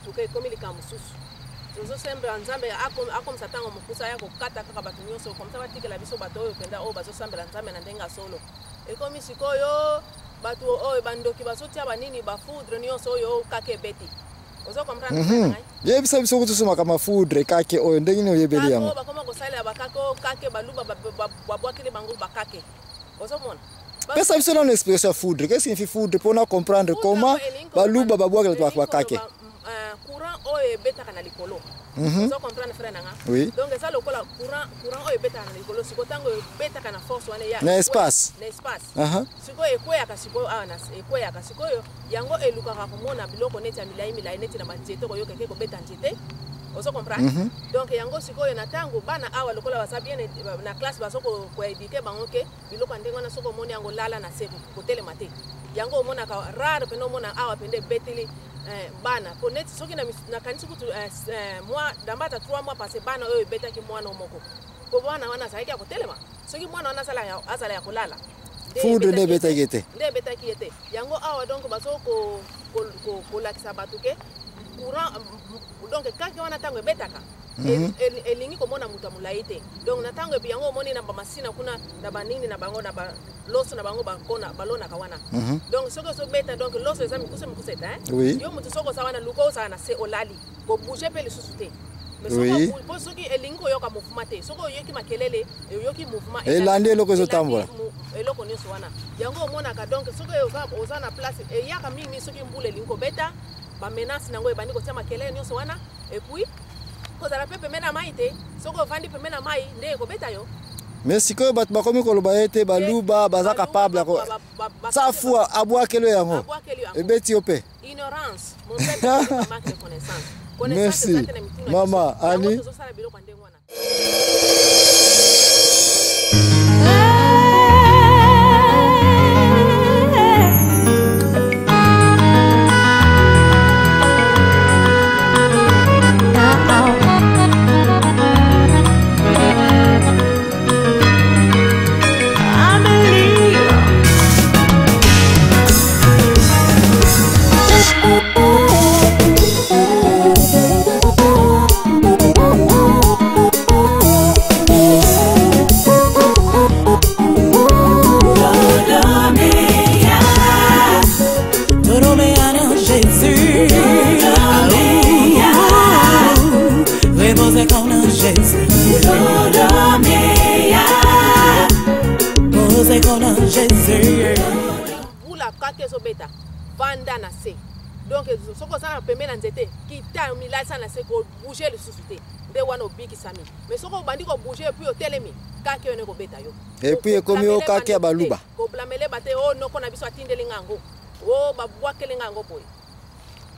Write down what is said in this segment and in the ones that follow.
tuke comme il kamususu tozo sembra nzambe akom satango mukusa yako kata kaka batu nyonso comme ça batikela biso bato oyo penda o bazo sambela nzambe na ndenga solo ekomi sikoyo batu oyo bandoki bazotia banini ba foudre nyonso oyo kake beti ozo comprendre yebisa biso kutusuma kama foudre kake oyo ndengine oyebeli yango bakoma kosala bakako kake baluba babwakile bango bakake ozo mona pesa biso na expression foudre qu'est-ce que signifie foudre pour na comprendre comment baluba babwakile bakake courant oyo betaka na likolo ozo comprendre frère nanga donc ça le courant oyo betaka na likolo siko tango betaka na force wana ya na espace siko ekweyaka siko ana ekweyaka siko yango elukaka komona biloko neti ya milai neti na banzete ko yokeke ko beta nzete ozo comprendre donc yango siko na tango bana awa lokola basabie na classe basoko ko éduquer bango ke biloko ndengo na soko moni yango lala na seko ko telemate yango mona ka rare peno mona awa pende beteli bana poneti soki na kanisi kutu moi dambata 3 mois passé bana oyo betaki mwana omoko ko bana wana saiki ya kotelema soki mwana wana asala ya kolala foudre ne betaki ete yango awa donc baso ko lakisa batuke courant donc kaki wana tango betaka elingi komona muta mulaite donc na tango epi yango omoni na bamasina kuna na banini na bango na ba loso na bango bakona balona kawana donc soko so beta donc loso eza mikuseta yo mutu soko sawana luko sa na se olali bo bouger pe le susute mais soko soki elingi ko yoka mouvement te soko yoki makelele yoki mouvement elandi eloko zo tambola eloko nyonso wana yango omona ka donc soko oza na place yaka mingi soki mbule elingi ko beta ba menace nango ebandi ko tia makelele nyonso wana et puis kozala pe pemena mai te soko vandi pemena mai nde ko beta yo mais sikoyo bato bakomi koloba ete baluba baza capable ko safu abwakelo yango ebeti yo pe ignorance mon père manque de connaissance merci mama Annie vanda na se donc soko sana pemena nzete kita milasa na se ko bouger le susute nde wana obiki sami mais soko bandi ko bouger puis otelemi kake one ko beta yo et puis komi o kake ya baluba ko blamele bate o noko na biso atindeli ngango o babwakele ngango boy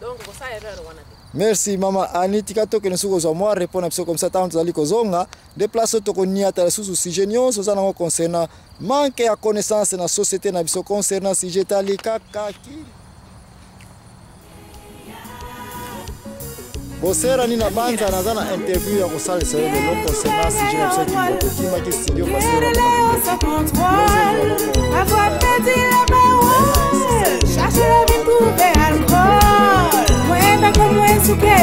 donc ko sa erreur wana te. Merci mama Annie tikato ke nsuko zo moi répondre biso comme ça tant zali ko zonga déplacer to ko niata susu sujet nyonso za nango concernant manque ya connaissance na société na biso concernant sujet tali kakaki Bosera ni na banza na zana interview ya kusali sere de loko sena si je sais qu'il faut qu'il m'a qui studio passer avoir perdu la parole chercher la vie trouver alcool moi pas comme moi sous que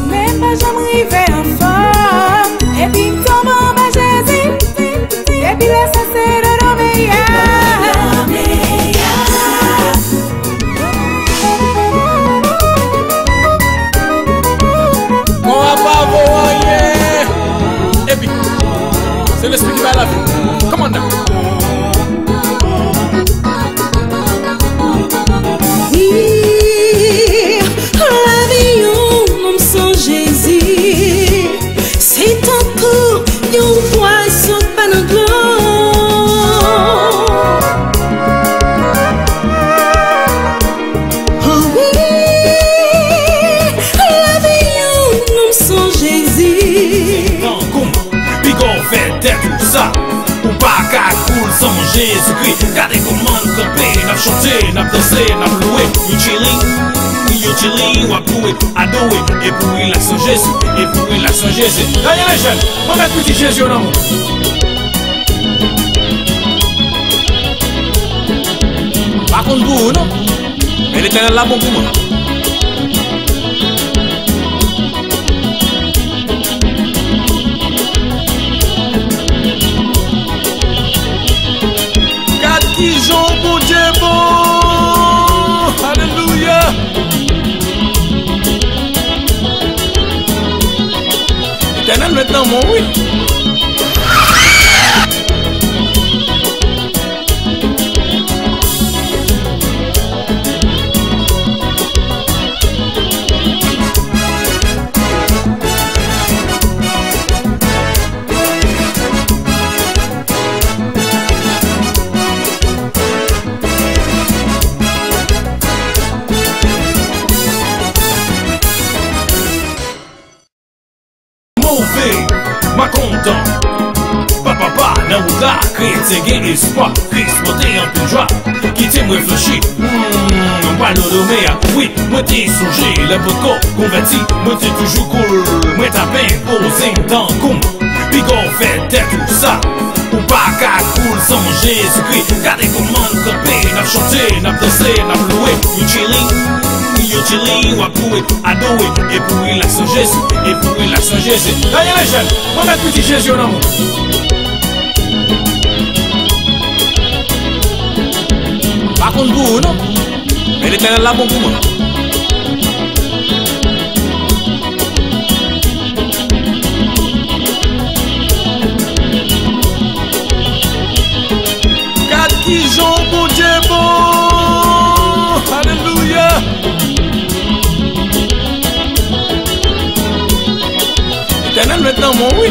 même pas jamais arrivé en forme et puis tombe en bas Jésus et puis laisse c'est de c'est l'esprit qui va à la vie. Commandant. La vie, on sans Jésus. C'est encore une poisson pas dans l'eau. Oh oui, la vie, on sans Jésus. Bigon fait tout ça. Ou pas qu'à cool sans Jésus-Christ. Regardez comment nous camper, n'a chanté, n'a dansé, n'a loué. You chilling, ou à couer, à douer. Et pour l'action Jésus, et pour l'action Jésus. D'ailleurs les jeunes, on met petit Jésus au nom. Par contre vous, non? Mais l'éternel là bon pour moi. maintenant mon oui. Ma content, papa, nan ou la, kreye te gen espoir, Chris mote an pou jwa, ki te mwen flechi, mwen do me a, oui, mwen te sonje, le poto konverti, mwen te toujou cool, mwen ta ben pose tan koum, pi gon fè tè tout sa, ou pa ka cool san Jésus-Christ, gade koman nou kampe, nap chante, nap danse, nap loue, you chillin', wap pou it, ado it, et pou relax san Jésus, et pou relax san Jésus. Aye les jeunes, on met petit Jésus en amour. Pas contre vous, non? Mais l'Éternel là bon pour moi. Quatre qui j'en bon Dieu bon. Alléluia. L'Éternel maintenant mon oui.